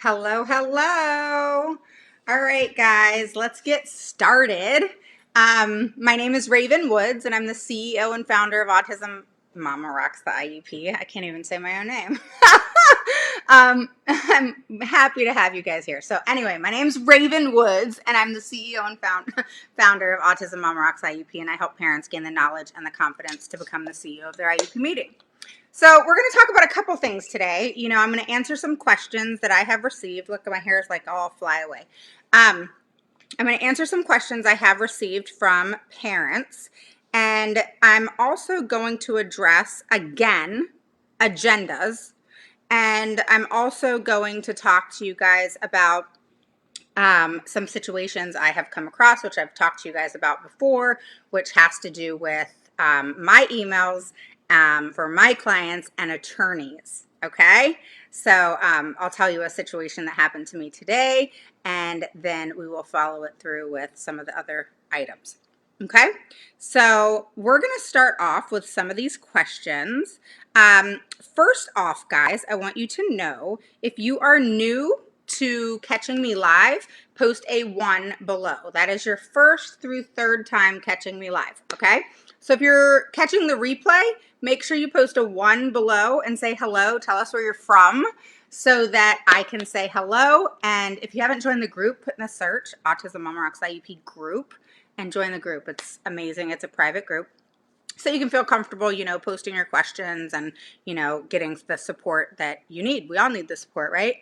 Hello, hello. All right, guys, let's get started. My name is Raven Woods, and I'm the CEO and founder of Autism Mama Rocks the IEP. I can't even say my own name. I'm happy to have you guys here. So anyway, my name's Raven Woods, and I'm the CEO and founder of Autism Mama Rocks IEP, and I help parents gain the knowledge and the confidence to become the CEO of their IEP meeting. So we're going to talk about a couple things today. I'm going to answer some questions that I have received. Look, my hair is like all fly away. I'm going to answer some questions I have received from parents, and I'm also going to address, again, agendas, and I'm also going to talk to you guys about some situations I have come across, which I've talked to you guys about before, which has to do with my emails for my clients and attorneys. Okay, so I'll tell you a situation that happened to me today, and then we will follow it through with some of the other items. Okay, so we're going to start off with some of these questions. First off, guys, I want you to know if you are new to catching me live, post a 1 below. That is your first through third time catching me live, okay? So if you're catching the replay, make sure you post a 1 below and say hello. Tell us where you're from so that I can say hello. And if you haven't joined the group, put in a search, Autism Mama Rocks IEP group, and join the group. It's amazing. It's a private group. So you can feel comfortable, posting your questions and, getting the support that you need. We all need the support, right?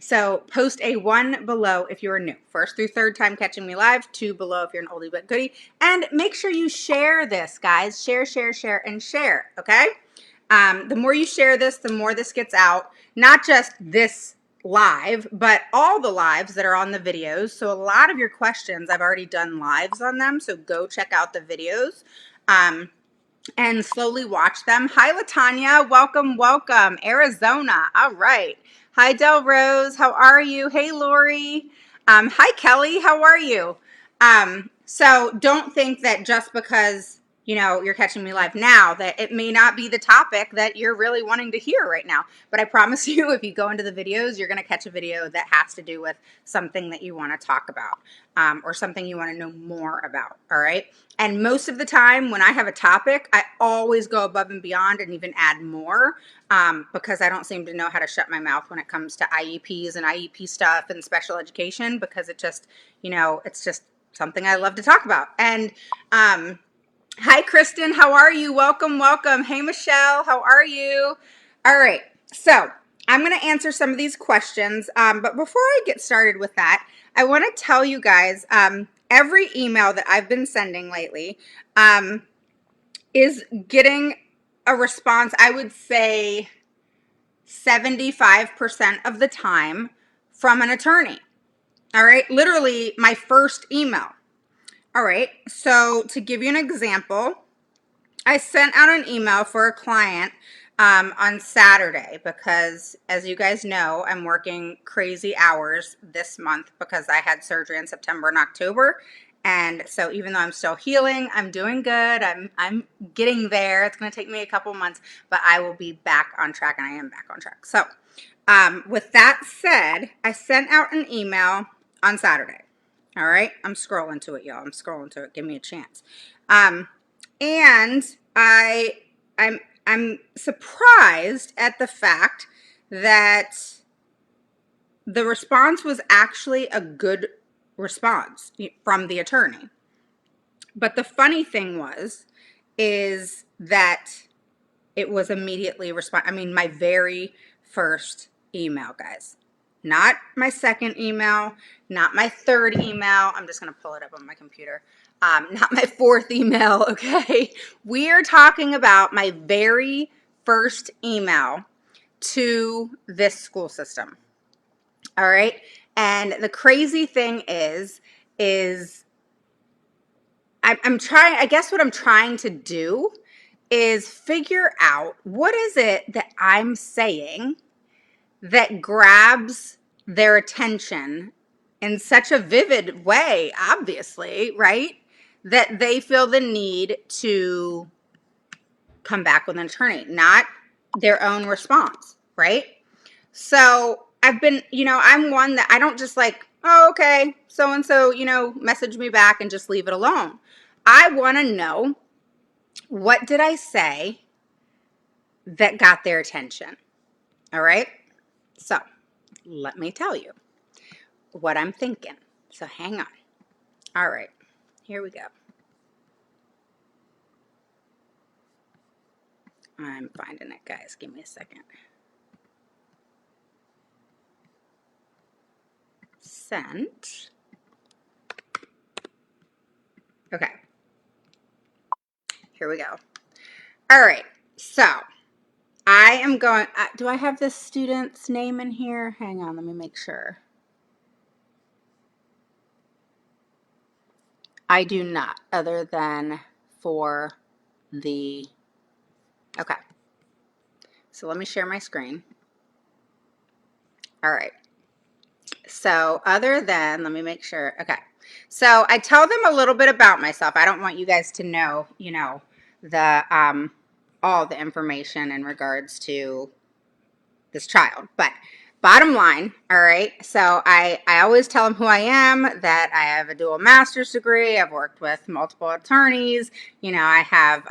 So post a 1 below if you're new. First through third time catching me live, 2 below if you're an oldie but goodie. And make sure you share this, guys. Share, and share, okay? The more you share this, the more this gets out. Not just this live, but all the lives that are on the videos. So a lot of your questions, I've already done lives on them. So go check out the videos. And slowly watch them. Hi, Latanya. Welcome. Arizona. All right. Hi, Del Rose. How are you? Hey, Lori. Hi, Kelly. How are you? So don't think that just because, you're catching me live now that it may not be the topic that you're really wanting to hear right now. But I promise you, if you go into the videos, you're going to catch a video that has to do with something that you want to talk about or something you want to know more about. All right. And most of the time when I have a topic, I always go above and beyond and even add more because I don't seem to know how to shut my mouth when it comes to IEPs and IEP stuff and special education because it just, it's just something I love to talk about. And hi, Kristen. How are you? Welcome. Hey, Michelle. How are you? All right. So I'm going to answer some of these questions. But before I get started with that, I want to tell you guys every email that I've been sending lately is getting a response, I would say 75% of the time from an attorney. All right. Literally my first email. All right. So to give you an example, I sent out an email for a client on Saturday because, as you guys know, I'm working crazy hours this month because I had surgery in September and October. And so even though I'm still healing, I'm doing good. I'm getting there. It's going to take me a couple months, but I will be back on track, and I am back on track. So with that said, I sent out an email on Saturday. All right. I'm scrolling to it, y'all. I'm scrolling to it. Give me a chance. And I'm surprised at the fact that the response was actually a good response from the attorney. But the funny thing is that it was immediately my very first email, guys. Not my second email, not my third email. I'm just going to pull it up on my computer. Not my fourth email, okay? We are talking about my very first email to this school system. All right? And the crazy thing is I'm trying, I guess what I'm trying to do is figure out what is it that I'm saying that grabs their attention in such a vivid way, obviously, right? That they feel the need to come back with an attorney, not their own response, right? So I've been, I'm one that I don't just like, oh, okay, so and so, message me back and just leave it alone. I want to know, what did I say that got their attention? All right. So let me tell you what I'm thinking. So hang on. All right. Here we go. I'm finding it, guys. Give me a second. Sent. Okay. Here we go. All right. So I am going, do I have this student's name in here? Hang on. Let me make sure. I do not, other than for the, okay. So let me share my screen. All right. So other than, let me make sure. Okay. So I tell them a little bit about myself. I don't want you guys to know, the all the information in regards to this child. But bottom line, all right, so I always tell them who I am, that I have a dual master's degree. I've worked with multiple attorneys. I have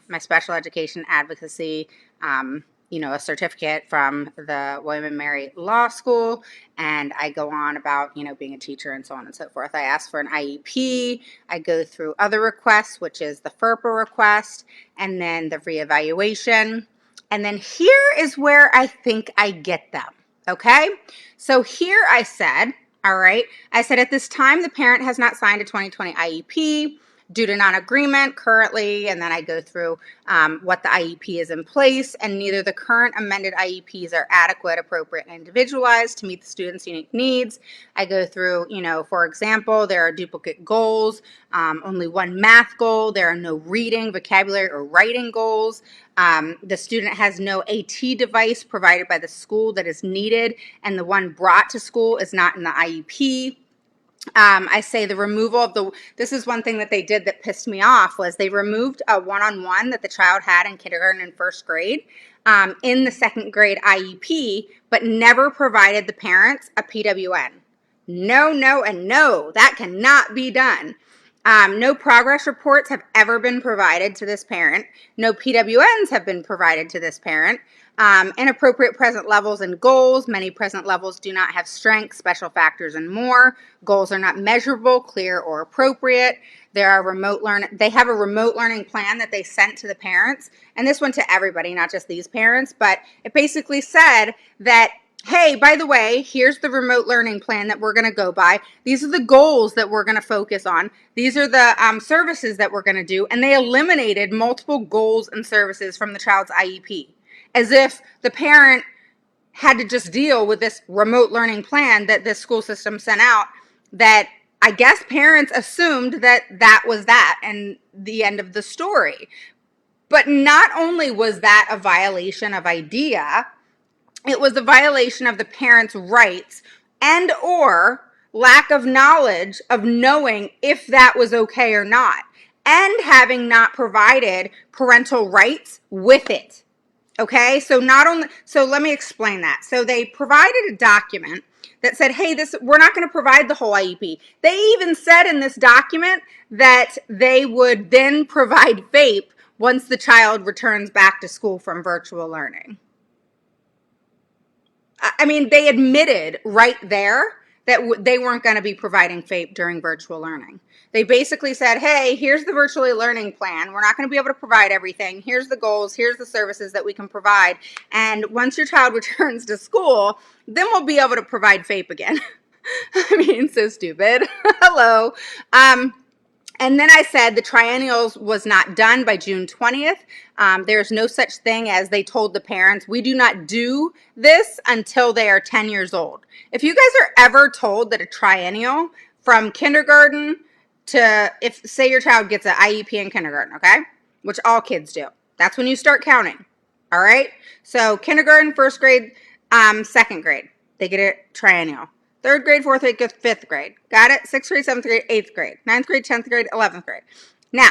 my special education advocacy, a certificate from the William and Mary Law School. And I go on about, being a teacher and so on and so forth. I ask for an IEP. I go through other requests, which is the FERPA request, and then the reevaluation. And then here is where I think I get them, okay? So here I said, all right, I said at this time, the parent has not signed a 2020 IEP due to non-agreement currently, and then I go through what the IEP is in place, and neither the current amended IEPs are adequate, appropriate, and individualized to meet the student's unique needs. I go through, for example, there are duplicate goals, only one math goal, there are no reading, vocabulary, or writing goals. The student has no AT device provided by the school that is needed, and the one brought to school is not in the IEP. I say the removal of this is one thing that they did that pissed me off, was they removed a one-on-one that the child had in kindergarten and first grade in the second grade IEP, but never provided the parents a PWN. No, no, and no, that cannot be done. No progress reports have ever been provided to this parent. No PWNs have been provided to this parent. Inappropriate present levels and goals. Many present levels do not have strengths, special factors, and more. Goals are not measurable, clear, or appropriate. They have a remote learning plan that they sent to the parents, and this went to everybody, not just these parents, but it basically said that, hey, by the way, here's the remote learning plan that we're going to go by. These are the goals that we're going to focus on. These are the services that we're going to do. And they eliminated multiple goals and services from the child's IEP, as if the parent had to just deal with this remote learning plan that this school system sent out, that I guess parents assumed that that was that and the end of the story. But not only was that a violation of IDEA, it was a violation of the parent's rights and or lack of knowledge of knowing if that was okay or not, and having not provided parental rights with it. Okay, so let me explain that. So they provided a document that said, hey, we're not going to provide the whole IEP. They even said in this document that they would then provide FAPE once the child returns back to school from virtual learning. I mean, they admitted right there that they weren't going to be providing FAPE during virtual learning. They basically said, hey, here's the virtually learning plan. We're not going to be able to provide everything. Here's the goals. Here's the services that we can provide. And once your child returns to school, then we'll be able to provide FAPE again. I mean, so stupid. Hello. And then I said the triennials was not done by June 20th. There's no such thing as, they told the parents, we do not do this until they are 10 years old. If you guys are ever told that a triennial from kindergarten to, if say your child gets an IEP in kindergarten, okay, which all kids do, that's when you start counting. All right. So kindergarten, first grade, second grade, they get a triennial. Third grade, fourth grade, fifth grade. Got it? Sixth grade, seventh grade, eighth grade, ninth grade, 10th grade, 11th grade. Now,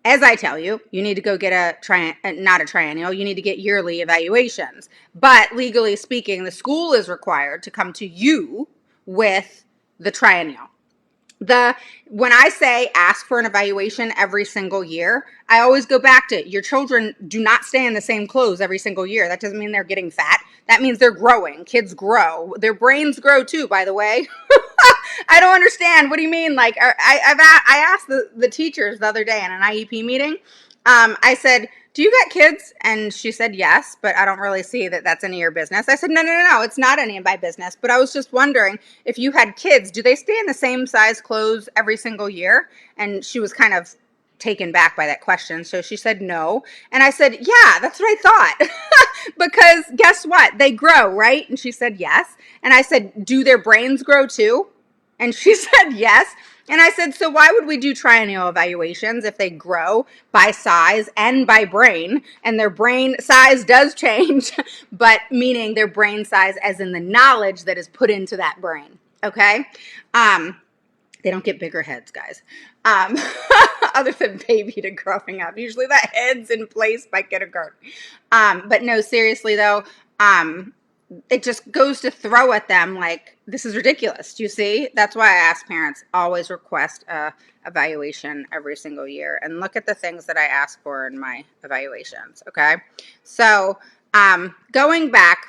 As I tell you, you need to go get not a triennial, you need to get yearly evaluations. But legally speaking, the school is required to come to you with the triennial. When I say ask for an evaluation every single year, I always go back to your children do not stay in the same clothes every single year. That doesn't mean they're getting fat. That means they're growing. Kids grow. Their brains grow too, by the way. I don't understand. What do you mean? Like, I asked the teachers the other day in an IEP meeting. I said, do you got kids? And she said, yes, but I don't really see that that's any of your business. I said, no, it's not any of my business. But I was just wondering, if you had kids, do they stay in the same size clothes every single year? And she was kind of taken back by that question. So she said no. And I said, yeah, that's what I thought. Because guess what? They grow, right? And she said yes. And I said, do their brains grow too? And she said yes. And I said, so why would we do triennial evaluations if they grow by size and by brain? And their brain size does change, but meaning their brain size as in the knowledge that is put into that brain. Okay? They don't get bigger heads, guys. Other than baby to growing up. Usually that head's in place by kindergarten. But no, seriously though, it just goes to throw at them like, this is ridiculous. Do you see? That's why I ask parents, always request a evaluation every single year. And look at the things that I ask for in my evaluations, okay? So going back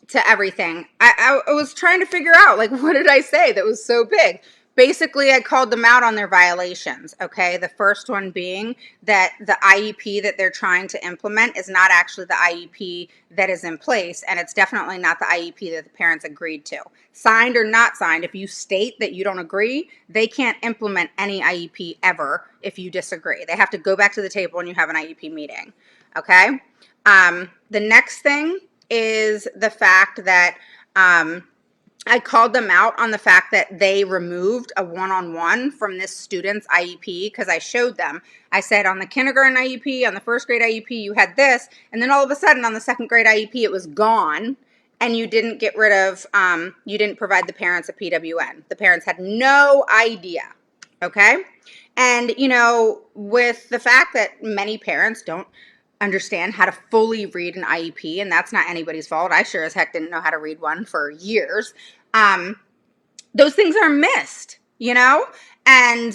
to everything, I was trying to figure out, like, what did I say that was so big? Basically, I called them out on their violations, okay? The first one being that the IEP that they're trying to implement is not actually the IEP that is in place, and it's definitely not the IEP that the parents agreed to. Signed or not signed, if you state that you don't agree, they can't implement any IEP ever if you disagree. They have to go back to the table and you have an IEP meeting, okay? The next thing is the fact that I called them out on the fact that they removed a one-on-one from this student's IEP because I showed them. I said on the kindergarten IEP, on the first grade IEP, you had this, and then all of a sudden on the second grade IEP, it was gone, and you didn't get rid of, you didn't provide the parents a PWN. The parents had no idea, okay? And, you know, with the fact that many parents don't understand how to fully read an IEP, and that's not anybody's fault. I sure as heck didn't know how to read one for years. Those things are missed, you know? And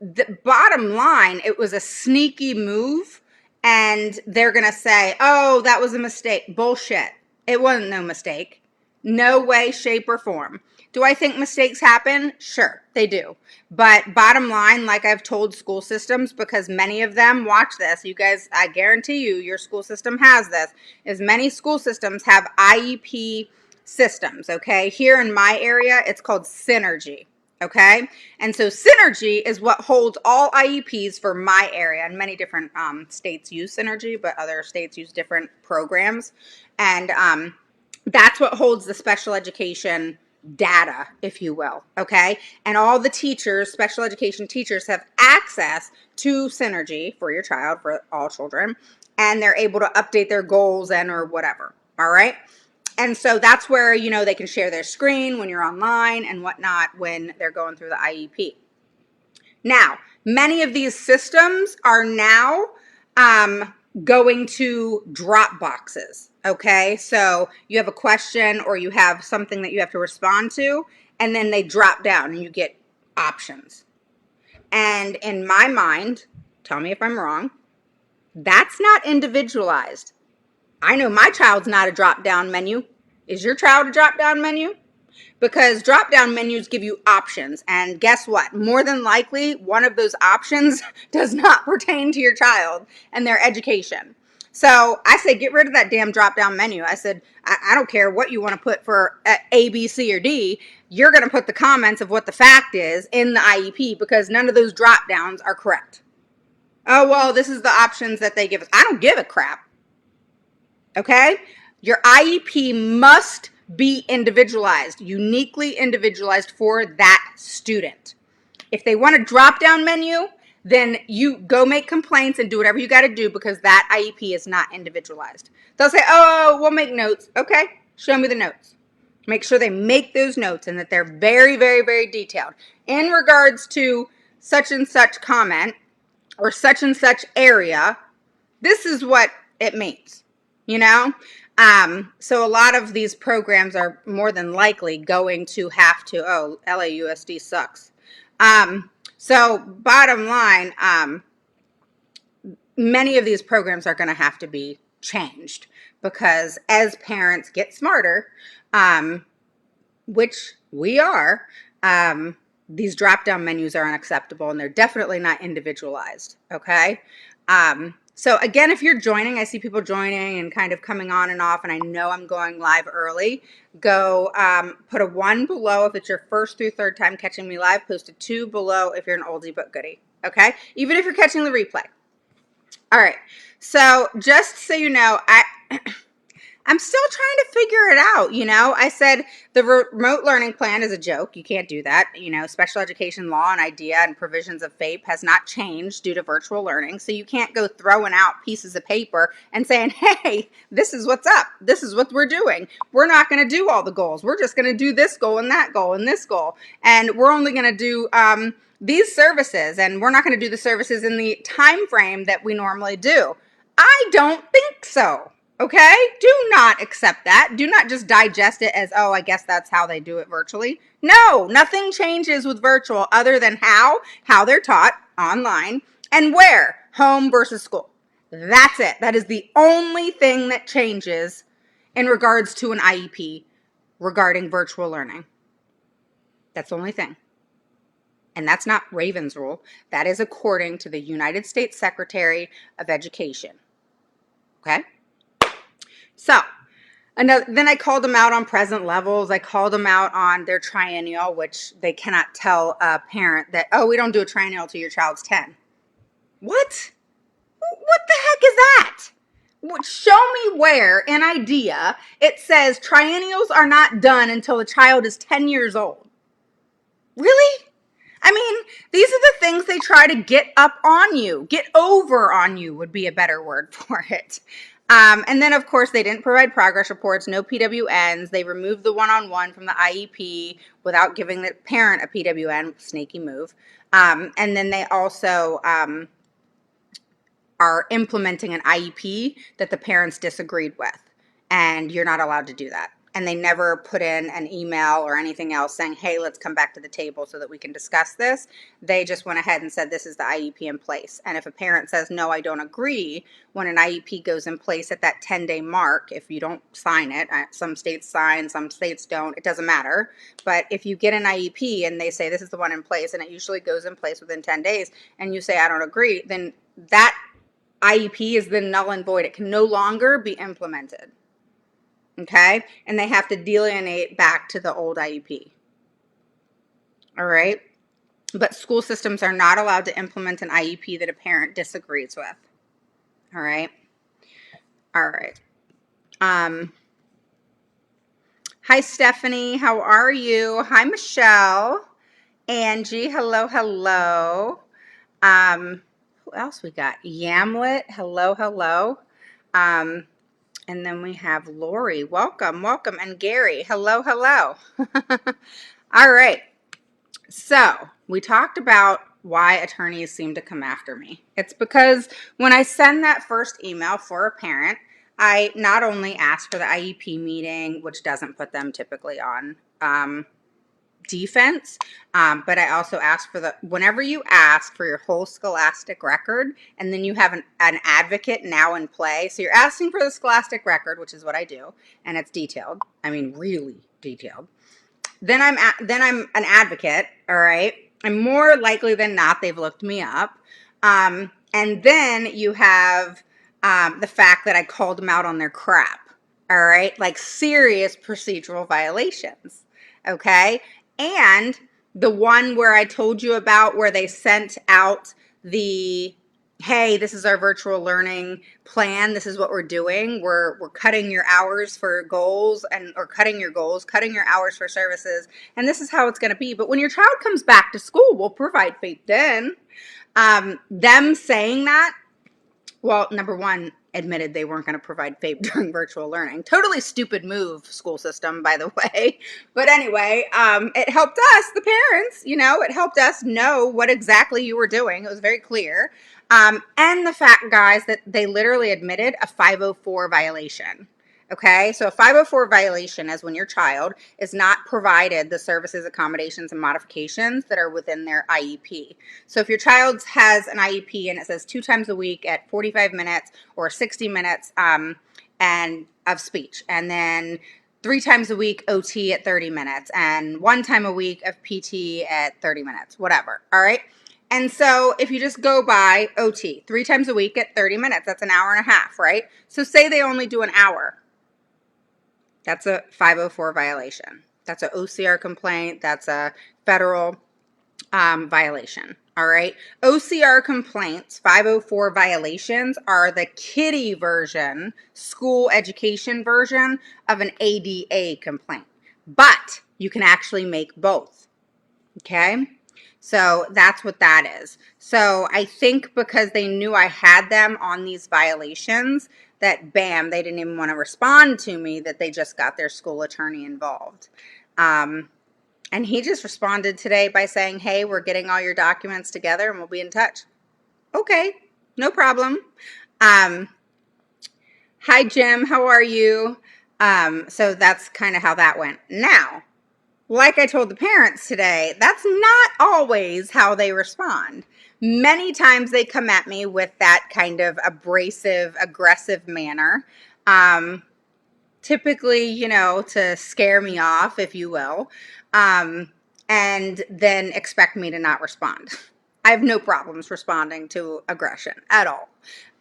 the bottom line, it was a sneaky move, and they're going to say, oh, that was a mistake. Bullshit. It wasn't no mistake. No way, shape, or form. Do I think mistakes happen? Sure, they do. But bottom line, like I've told school systems, because many of them, watch this, you guys, I guarantee you, your school system has this, is many school systems have IEP systems, okay? Here in my area, it's called Synergy, okay? And so Synergy is what holds all IEPs for my area, and many different states use Synergy, but other states use different programs. And that's what holds the special education data, if you will, okay? And all the teachers, special education teachers, have access to Synergy for your child, for all children, and they're able to update their goals and or whatever, all right? And so that's where, you know, they can share their screen when you're online and whatnot when they're going through the IEP. Now, many of these systems are now going to drop boxes, okay? So you have a question or you have something that you have to respond to, and then they drop down and you get options. And in my mind, tell me if I'm wrong, that's not individualized. I know my child's not a drop-down menu. Is your child a drop-down menu? Because drop-down menus give you options, and guess what? More than likely, one of those options does not pertain to your child and their education. So I say get rid of that damn drop-down menu. I said, I don't care what you want to put for A, B, C, or D. You're going to put the comments of what the fact is in the IEP because none of those drop-downs are correct. Oh, well, this is the options that they give us. I don't give a crap. Okay? Your IEP must be individualized, uniquely individualized for that student. If they want a drop-down menu, then you go make complaints and do whatever you got to do because that IEP is not individualized. They'll say, oh, we'll make notes. Okay, show me the notes. Make sure they make those notes and that they're very, very, very detailed. In regards to such and such comment, or such and such area, this is what it means, you know? So a lot of these programs are more than likely going to have to, oh, LAUSD sucks. So bottom line, many of these programs are going to have to be changed because as parents get smarter, which we are, these drop-down menus are unacceptable and they're definitely not individualized, okay? So again, if you're joining, I see people joining and kind of coming on and off, and I know I'm going live early. Go put a 1 below if it's your first through third time catching me live. Post a 2 below if you're an oldie but goodie, okay? Even if you're catching the replay. All right, so just so you know, I'm still trying to figure it out, you know. I said the remote learning plan is a joke. You can't do that. You know, special education law and IDEA and provisions of FAPE has not changed due to virtual learning. So you can't go throwing out pieces of paper and saying, hey, this is what's up. This is what we're doing. We're not going to do all the goals. We're just going to do this goal and that goal and this goal. And we're only going to do these services. And we're not going to do the services in the time frame that we normally do. I don't think so. Okay? Do not accept that. Do not just digest it as, oh, I guess that's how they do it virtually. No, nothing changes with virtual other than how they're taught online and where, home versus school. That's it. That is the only thing that changes in regards to an IEP regarding virtual learning. That's the only thing. And that's not Raven's rule. That is according to the United States Secretary of Education. Okay? So, then I called them out on present levels. I called them out on their triennial, which they cannot tell a parent that, oh, we don't do a triennial till your child's 10. What? What the heck is that? Show me where in IDEA it says triennials are not done until the child is 10 years old. Really? I mean, these are the things they try to get up on you. Get over on you would be a better word for it. And then, of course, they didn't provide progress reports, no PWNs. They removed the one-on-one from the IEP without giving the parent a PWN, sneaky move. And then they also are implementing an IEP that the parents disagreed with, and you're not allowed to do that. And they never put in an email or anything else saying, hey, let's come back to the table so that we can discuss this. They just went ahead and said, this is the IEP in place. And if a parent says, no, I don't agree, when an IEP goes in place at that 10-day mark, if you don't sign it, some states sign, some states don't, it doesn't matter. But if you get an IEP and they say, this is the one in place, and it usually goes in place within 10 days, and you say, I don't agree, then that IEP is then null and void. It can no longer be implemented. Okay? And they have to delineate back to the old IEP. All right? But school systems are not allowed to implement an IEP that a parent disagrees with. All right? All right. Hi, Stephanie. How are you? Hi, Michelle. Angie. Hello, hello. Who else we got? Yamlet. Hello, hello. And then we have Lori. Welcome, welcome. And Gary. Hello, hello. All right. So we talked about why attorneys seem to come after me. It's because when I send that first email for a parent, I not only ask for the IEP meeting, which doesn't put them typically on defense, but I also ask for whenever you ask for your whole scholastic record, and then you have an advocate now in play. So you're asking for the scholastic record, which is what I do, and it's detailed. I mean, really detailed. Then I'm an advocate, all right? And more likely than not, they've looked me up. And then you have the fact that I called them out on their crap, all right? Like serious procedural violations, okay? And the one where I told you about where they sent out the, hey, this is our virtual learning plan. This is what we're doing. We're cutting your hours for goals or cutting your goals, cutting your hours for services. And this is how it's going to be. But when your child comes back to school, we'll provide FAPE then. Them saying that, well, number one, admitted they weren't going to provide FAPE during virtual learning. Totally stupid move, school system, by the way. But anyway, it helped us, the parents, it helped us know what exactly you were doing. It was very clear. And the fact, guys, that they literally admitted a 504 violation. Okay, so a 504 violation is when your child is not provided the services, accommodations, and modifications that are within their IEP. So if your child has an IEP and it says 2 times a week at 45 minutes or 60 minutes and of speech, and then 3 times a week OT at 30 minutes, and 1 time a week of PT at 30 minutes, whatever, all right? And so if you just go by OT, 3 times a week at 30 minutes, that's an hour and a half, right? So say they only do an hour. That's a 504 violation. That's an OCR complaint. That's a federal violation. All right. OCR complaints, 504 violations, are the kiddie version, school education version of an ADA complaint. But you can actually make both. Okay. So that's what that is. So I think because they knew I had them on these violations, that bam, they didn't even want to respond to me, that they just got their school attorney involved. And he just responded today by saying, hey, we're getting all your documents together and we'll be in touch. Okay, no problem. Hi, Jim, how are you? So that's kind of how that went. Now, like I told the parents today, that's not always how they respond. Many times they come at me with that kind of abrasive, aggressive manner. Typically, to scare me off, if you will, and then expect me to not respond. I have no problems responding to aggression at all.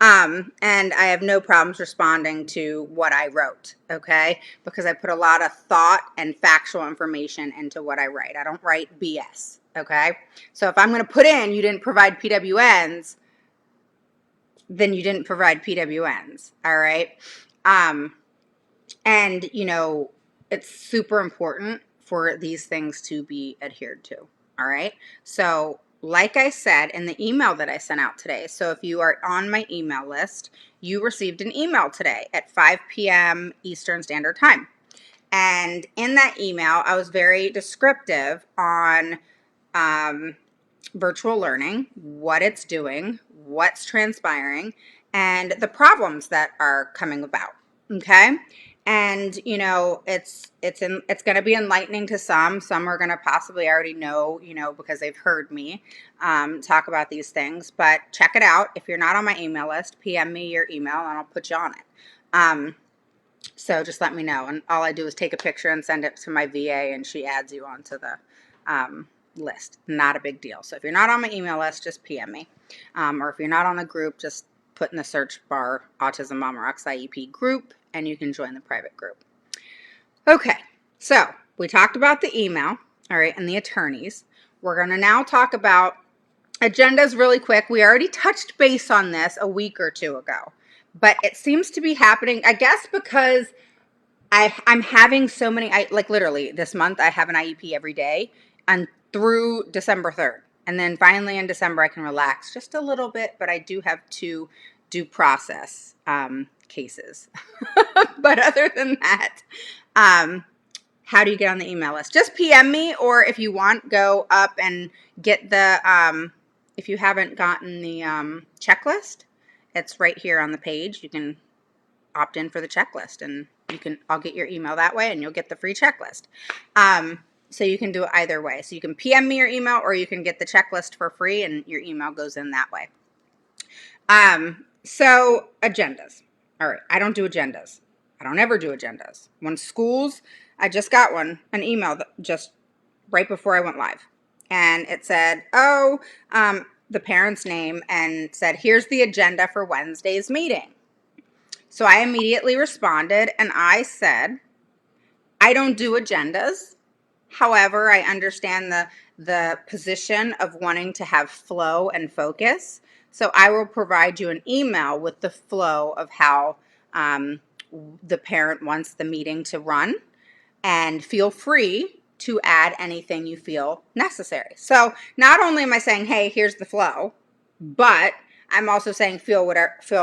And I have no problems responding to what I wrote, okay? Because I put a lot of thought and factual information into what I write. I don't write BS, okay? So if I'm going to put in, you didn't provide PWNs, then you didn't provide PWNs, all right? And, it's super important for these things to be adhered to, all right? So like I said in the email that I sent out today, so if you are on my email list, you received an email today at 5 p.m. Eastern Standard Time. And in that email, I was very descriptive on virtual learning, what it's doing, what's transpiring, and the problems that are coming about, okay? And it's going to be enlightening to some. Some are going to possibly already know, because they've heard me talk about these things. But check it out. If you're not on my email list, PM me your email and I'll put you on it. So just let me know. And all I do is take a picture and send it to my VA, and she adds you onto the list. Not a big deal. So if you're not on my email list, just PM me. Or if you're not on the group, just put in the search bar Autism Mama Rocks IEP group, and you can join the private group. Okay, so we talked about the email, all right, and the attorneys. We're going to now talk about agendas really quick. We already touched base on this a week or two ago, but it seems to be happening, I guess, because I'm having so many, like literally this month, I have an IEP every day and through December 3rd. And then finally in December, I can relax just a little bit, but I do have 2 due process cases. But other than that, how do you get on the email list? Just PM me, or if you want, go up and get the, if you haven't gotten the checklist, it's right here on the page. You can opt in for the checklist, and I'll get your email that way, and you'll get the free checklist. So you can do it either way. So you can PM me your email, or you can get the checklist for free, and your email goes in that way. So agendas. All right, I don't do agendas. I don't ever do agendas. When schools, I just got an email that just right before I went live. And it said, the parent's name, and said, here's the agenda for Wednesday's meeting. So I immediately responded, and I said, I don't do agendas. However, I understand the position of wanting to have flow and focus. So I will provide you an email with the flow of how the parent wants the meeting to run, and feel free to add anything you feel necessary. So not only am I saying, hey, here's the flow, but I'm also saying feel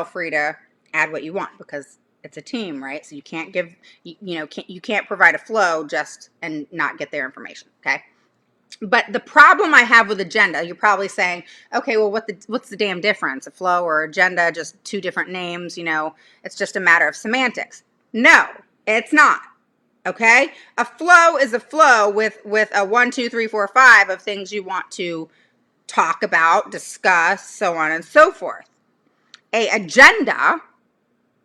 free to add what you want because it's a team, right? So you can't give, you can't provide a flow just and not get their information, okay? But the problem I have with agenda, you're probably saying, okay, well, what's the damn difference? A flow or agenda, just two different names, it's just a matter of semantics. No, it's not. Okay? A flow is a flow with a 1, 2, 3, 4, 5 of things you want to talk about, discuss, so on and so forth. A agenda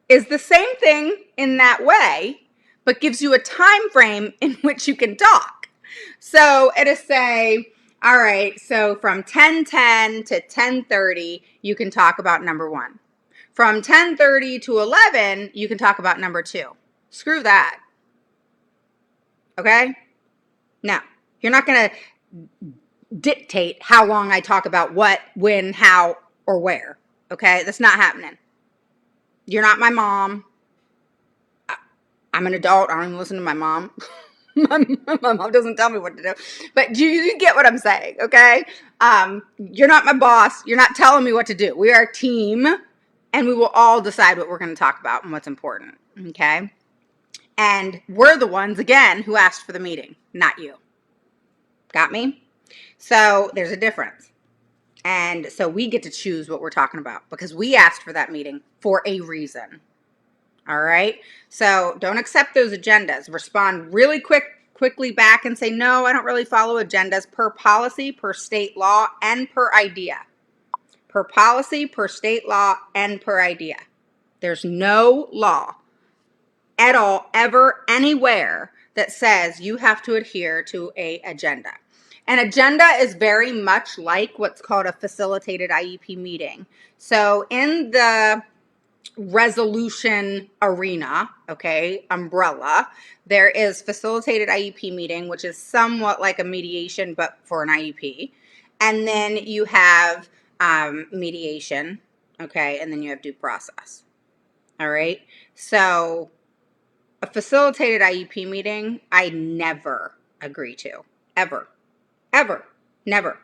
is the same thing in that way, but gives you a time frame in which you can talk. So it'll say, all right, so from 10:10 to 10:30, you can talk about number 1. From 10:30 to 11, you can talk about number 2. Screw that. Okay? No, you're not going to dictate how long I talk about what, when, how, or where. Okay? That's not happening. You're not my mom. I'm an adult. I don't even listen to my mom. my mom doesn't tell me what to do. But you get what I'm saying, okay? You're not my boss. You're not telling me what to do. We are a team, and we will all decide what we're going to talk about and what's important, okay? And we're the ones, again, who asked for the meeting, not you. Got me? So there's a difference. And so we get to choose what we're talking about because we asked for that meeting for a reason. All right? So don't accept those agendas. Respond really quickly back and say, no, I don't really follow agendas per policy, per state law, and per idea. Per policy, per state law, and per idea. There's no law at all, ever, anywhere that says you have to adhere to an agenda. An agenda is very much like what's called a facilitated IEP meeting. So in the resolution arena, okay, umbrella, there is facilitated IEP meeting, which is somewhat like a mediation, but for an IEP. And then you have mediation, okay, and then you have due process. All right. So a facilitated IEP meeting, I never agree to. Ever. Ever. Never.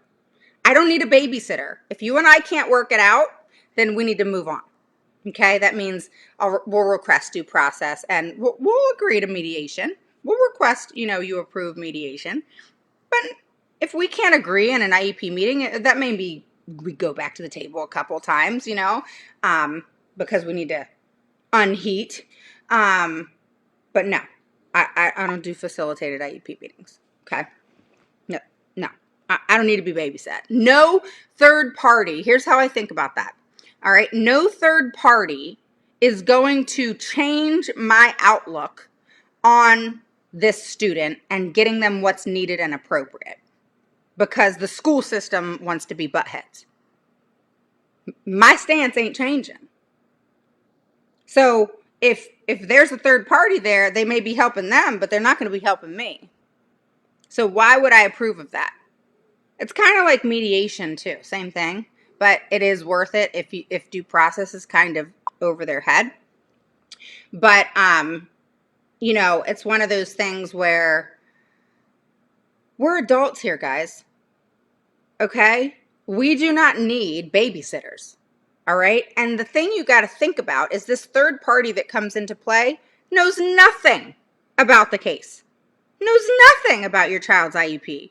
I don't need a babysitter. If you and I can't work it out, then we need to move on. Okay, that means we'll request due process and we'll agree to mediation. We'll request, you approve mediation. But if we can't agree in an IEP meeting, that may be we go back to the table a couple times, because we need to unheat. But no, I don't do facilitated IEP meetings. Okay, no, I don't need to be babysat. No third party. Here's how I think about that. All right, no third party is going to change my outlook on this student and getting them what's needed and appropriate because the school system wants to be buttheads. My stance ain't changing. So if there's a third party there, they may be helping them, but they're not going to be helping me. So why would I approve of that? It's kind of like mediation too, same thing. But it is worth it if due process is kind of over their head. But, it's one of those things where we're adults here, guys. Okay? We do not need babysitters. All right? And the thing you got to think about is this third party that comes into play knows nothing about the case, knows nothing about your child's IEP.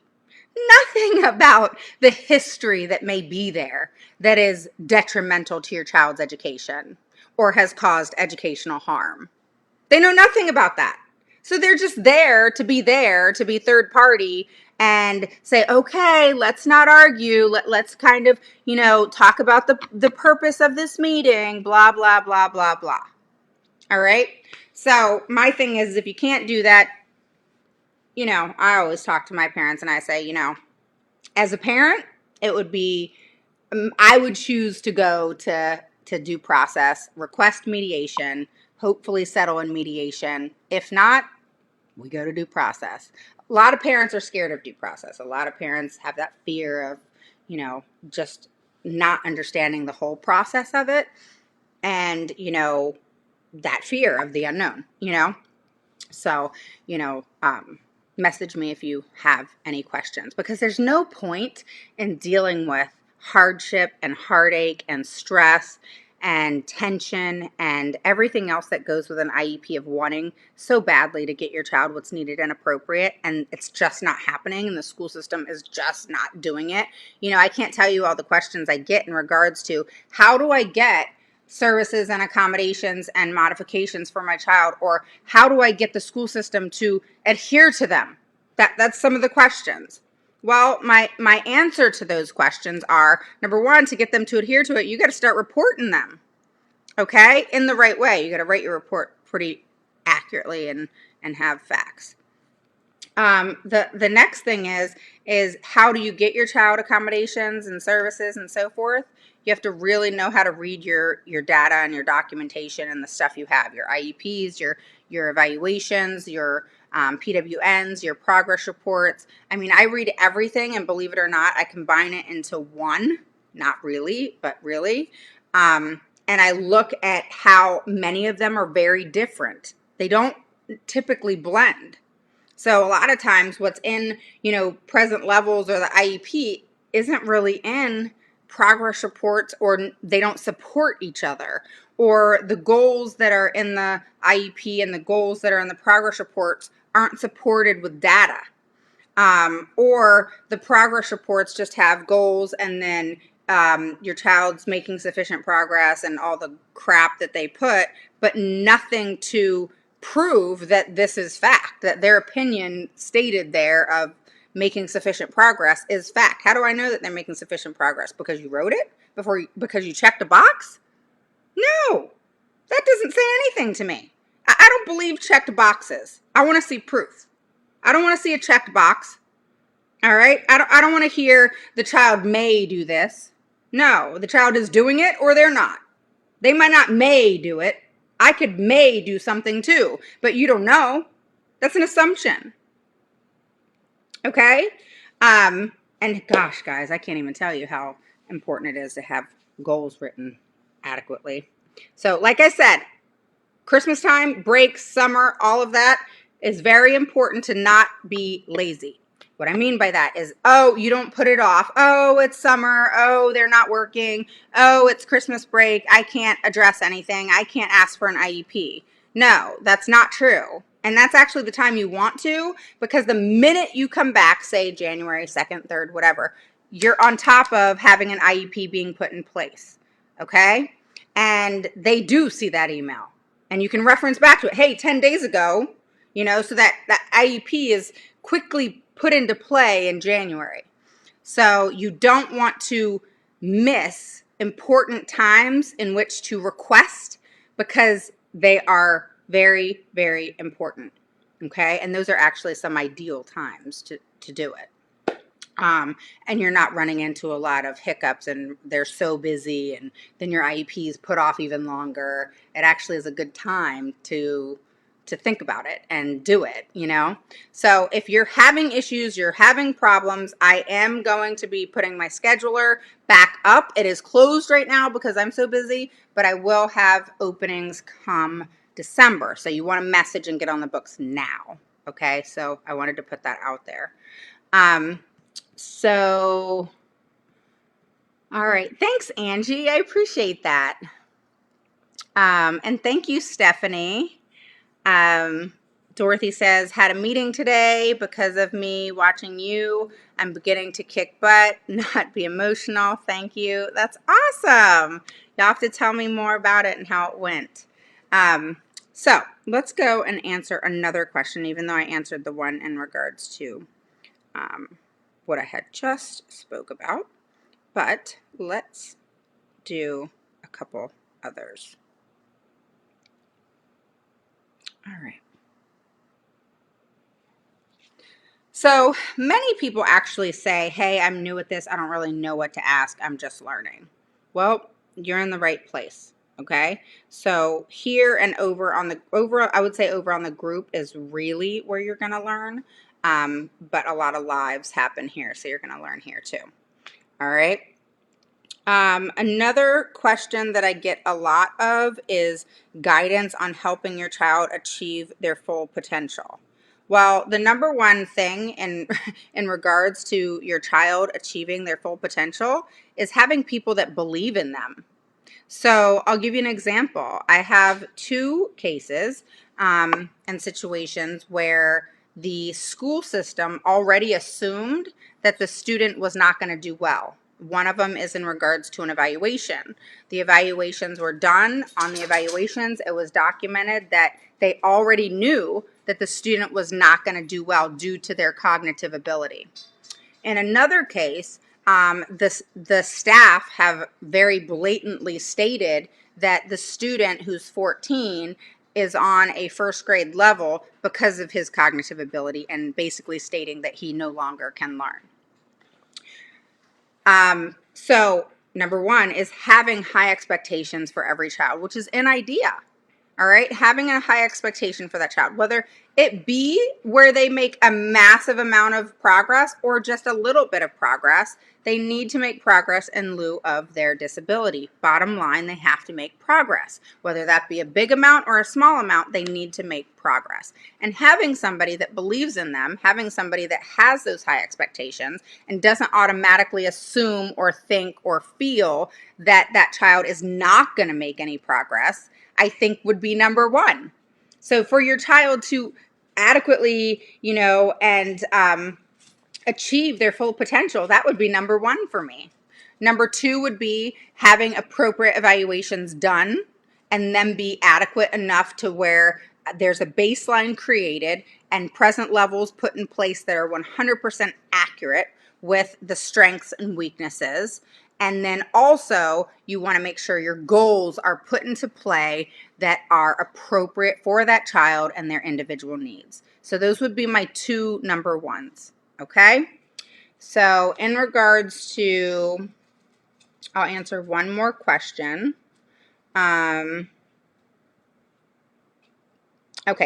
Nothing about the history that may be there that is detrimental to your child's education or has caused educational harm. They know nothing about that. So they're just there to be third party and say, okay, let's not argue. Let's kind of, talk about the purpose of this meeting, blah, blah, blah, blah, blah. All right. So my thing is, if you can't do that, I always talk to my parents and I say, as a parent, it would be, I would choose to go to due process, request mediation, hopefully settle in mediation. If not, we go to due process. A lot of parents are scared of due process. A lot of parents have that fear of, just not understanding the whole process of it. And, that fear of the unknown, So, message me if you have any questions because there's no point in dealing with hardship and heartache and stress and tension and everything else that goes with an IEP of wanting so badly to get your child what's needed and appropriate, and it's just not happening, and the school system is just not doing it. I can't tell you all the questions I get in regards to how do I get services and accommodations and modifications for my child, or how do I get the school system to adhere to them? That's some of the questions. Well, my answer to those questions are, number one, to get them to adhere to it, you got to start reporting them, okay, in the right way. You got to write your report pretty accurately and have facts. The next thing is how do you get your child accommodations and services and so forth? You have to really know how to read your data and your documentation and the stuff you have, your IEPs, your evaluations, your PWNs, your progress reports. I mean, I read everything, and believe it or not, I combine it into one. Not really, but really. And I look at how many of them are very different. They don't typically blend. So a lot of times what's in, present levels or the IEP isn't really in progress reports, or they don't support each other, or the goals that are in the IEP and the goals that are in the progress reports aren't supported with data. Or the progress reports just have goals, and then your child's making sufficient progress and all the crap that they put, but nothing to prove that this is fact, that their opinion stated there of making sufficient progress is fact. How do I know that they're making sufficient progress? Because you wrote it? Because you checked a box? No, that doesn't say anything to me. I don't believe checked boxes. I want to see proof. I don't want to see a checked box. All right? I don't want to hear the child may do this. No, the child is doing it, or they're not. They might not may do it. I could may do something too, but you don't know. That's an assumption. Okay? And gosh, guys, I can't even tell you how important it is to have goals written adequately. So, like I said, Christmas time, breaks, summer, all of that is very important to not be lazy. What I mean by that is, oh, you don't put it off. Oh, it's summer. Oh, they're not working. Oh, it's Christmas break. I can't address anything. I can't ask for an IEP. No, that's not true. And that's actually the time you want to, because the minute you come back, say January 2nd, 3rd, whatever, you're on top of having an IEP being put in place. Okay? And they do see that email. And you can reference back to it. Hey, 10 days ago, so that IEP is quickly put into play in January. So you don't want to miss important times in which to request, because they are very, very important. Okay? And those are actually some ideal times to do it. And you're not running into a lot of hiccups and they're so busy, and then your IEP is put off even longer. It actually is a good time to think about it and do it, So if you're having issues, you're having problems, I am going to be putting my scheduler back up. It is closed right now because I'm so busy, but I will have openings come December. So you want to message and get on the books now. Okay, so I wanted to put that out there. So, all right. Thanks, Angie. I appreciate that. And thank you, Stephanie. Dorothy says, had a meeting today because of me watching you. I'm beginning to kick butt, not be emotional. Thank you. That's awesome. Y'all have to tell me more about it and how it went. So let's go and answer another question, even though I answered the one in regards to what I had just spoke about. But let's do a couple others. All right. So many people actually say, hey, I'm new at this. I don't really know what to ask. I'm just learning. Well, you're in the right place. Okay. So here and I would say over on the group is really where you're going to learn. But a lot of lives happen here. So you're going to learn here too. All right. Another question that I get a lot of is guidance on helping your child achieve their full potential. Well, the number one thing in regards to your child achieving their full potential is having people that believe in them. So I'll give you an example. I have two cases and situations where the school system already assumed that the student was not going to do well. One of them is in regards to an evaluation. The evaluations were done. On the evaluations, it was documented that they already knew that the student was not going to do well due to their cognitive ability. In another case, the staff have very blatantly stated that the student who's 14 is on a first grade level because of his cognitive ability, and basically stating that he no longer can learn. So number one is having high expectations for every child, which is an idea. All right, having a high expectation for that child, whether it be where they make a massive amount of progress or just a little bit of progress, they need to make progress in lieu of their disability. Bottom line, they have to make progress. Whether that be a big amount or a small amount, they need to make progress. And having somebody that believes in them, having somebody that has those high expectations and doesn't automatically assume or think or feel that that child is not going to make any progress, I think would be number one. So for your child to adequately, and achieve their full potential, that would be number one for me. Number two would be having appropriate evaluations done and then be adequate enough to where there's a baseline created and present levels put in place that are 100% accurate with the strengths and weaknesses. And then also you want to make sure your goals are put into play that are appropriate for that child and their individual needs. So those would be my two number ones. Okay, so in regards to, I'll answer one more question. Okay,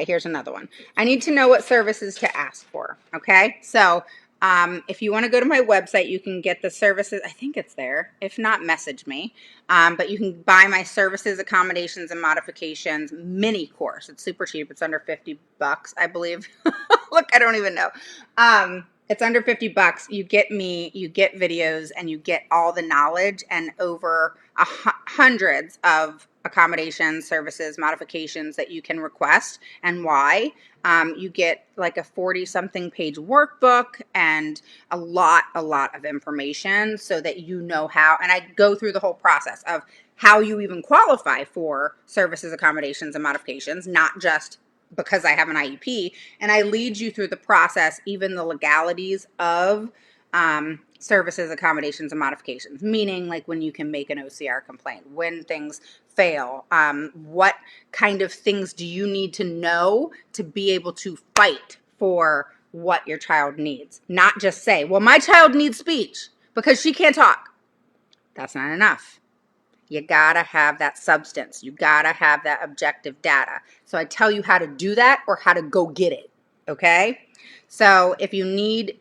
here's another one. I need to know what services to ask for. Okay, so if you want to go to my website, you can get the services. I think it's there. If not, message me. But you can buy my services, accommodations, and modifications mini course. It's super cheap. It's under $50, I believe. Look, I don't even know. It's under $50. You get me, you get videos, and you get all the knowledge and over hundreds of accommodations, services, modifications that you can request and why. You get like a 40-something page workbook and a lot of information so that you know how, and I go through the whole process of how you even qualify for services, accommodations, and modifications, not just because I have an IEP, and I lead you through the process, even the legalities of services, accommodations, and modifications, meaning like when you can make an OCR complaint, when things fail, what kind of things do you need to know to be able to fight for what your child needs, not just say, well, my child needs speech because she can't talk. That's not enough. You gotta have that substance. You gotta have that objective data. So I tell you how to do that or how to go get it, okay? So if you need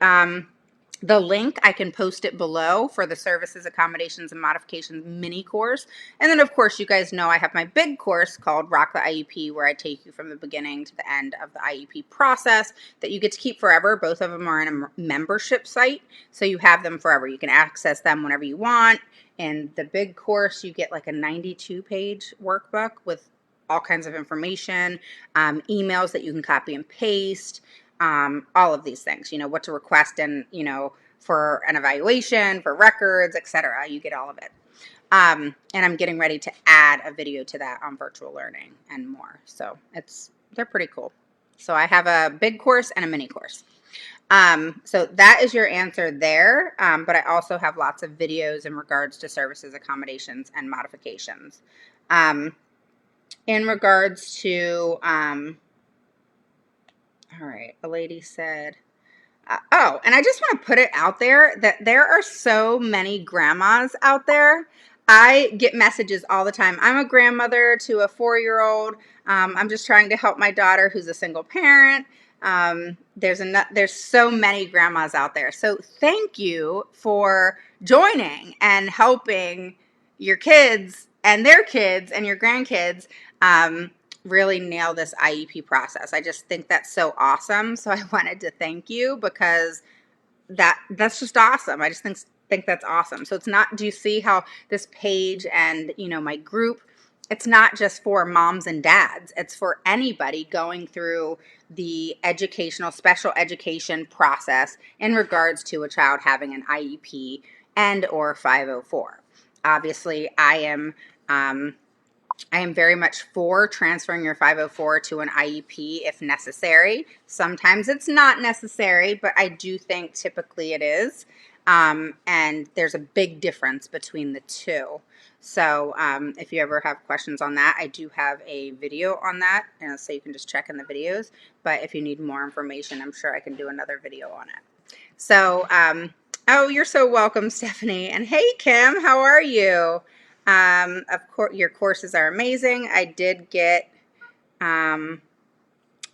the link, I can post it below for the services, accommodations, and modifications mini course. And then, of course, you guys know I have my big course called Rock the IEP, where I take you from the beginning to the end of the IEP process that you get to keep forever. Both of them are in a membership site, so you have them forever. You can access them whenever you want. In the big course, you get like a 92-page workbook with all kinds of information, emails that you can copy and paste, all of these things, what to request and, for an evaluation, for records, etc. You get all of it. And I'm getting ready to add a video to that on virtual learning and more. So they're pretty cool. So I have a big course and a mini course. So that is your answer there. But I also have lots of videos in regards to services, accommodations, and modifications. In regards to, all right, a lady said, oh, and I just want to put it out there that there are so many grandmas out there. I get messages all the time. I'm a grandmother to a 4-year-old. I'm just trying to help my daughter who's a single parent. There's so many grandmas out there. So thank you for joining and helping your kids and their kids and your grandkids really nail this IEP process. I just think that's so awesome. So I wanted to thank you because that's just awesome. I just think think that's awesome. So it's not, do you see how this page and, my group, it's not just for moms and dads. It's for anybody going through the educational, special education process in regards to a child having an IEP and or 504. Obviously, I am very much for transferring your 504 to an IEP if necessary. Sometimes it's not necessary, but I do think typically it is. And there's a big difference between the two. So if you ever have questions on that, I do have a video on that, so you can just check in the videos. But if you need more information, I'm sure I can do another video on it. So, oh, you're so welcome, Stephanie. And hey, Kim, how are you? Of course, your courses are amazing. I did get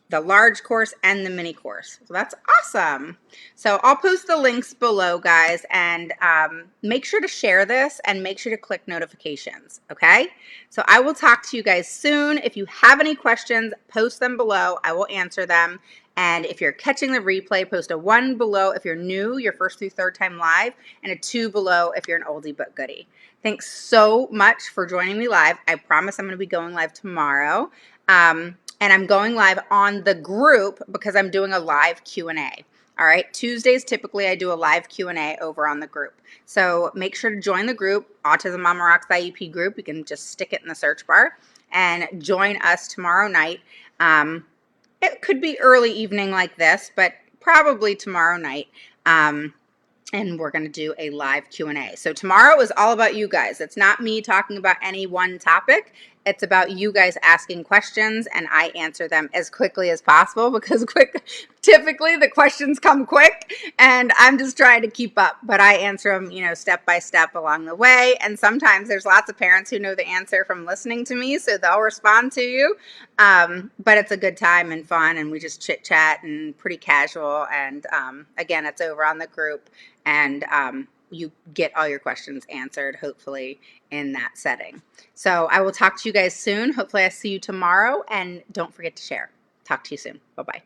the large course and the mini course. So that's awesome. So I'll post the links below, guys, and make sure to share this and make sure to click notifications, okay? So I will talk to you guys soon. If you have any questions, post them below. I will answer them. And if you're catching the replay, post a 1 below if you're new, your first through third time live, and a 2 below if you're an oldie but goodie. Thanks so much for joining me live. I promise I'm going to be going live tomorrow. And I'm going live on the group because I'm doing a live Q&A. All right, Tuesdays typically I do a live Q&A over on the group. So make sure to join the group, Autism Mama Rocks IEP group. You can just stick it in the search bar and join us tomorrow night. It could be early evening like this, but probably tomorrow night. And we're going to do a live Q&A. So tomorrow is all about you guys. It's not me talking about any one topic. It's about you guys asking questions, and I answer them as quickly as possible because typically the questions come quick, and I'm just trying to keep up. But I answer them, step by step along the way. And sometimes there's lots of parents who know the answer from listening to me, so they'll respond to you. But it's a good time and fun, and we just chit chat and pretty casual. And again, it's over on the group, and you get all your questions answered, hopefully, in that setting. So I will talk to you guys soon. Hopefully I see you tomorrow, and don't forget to share. Talk to you soon. Bye-bye.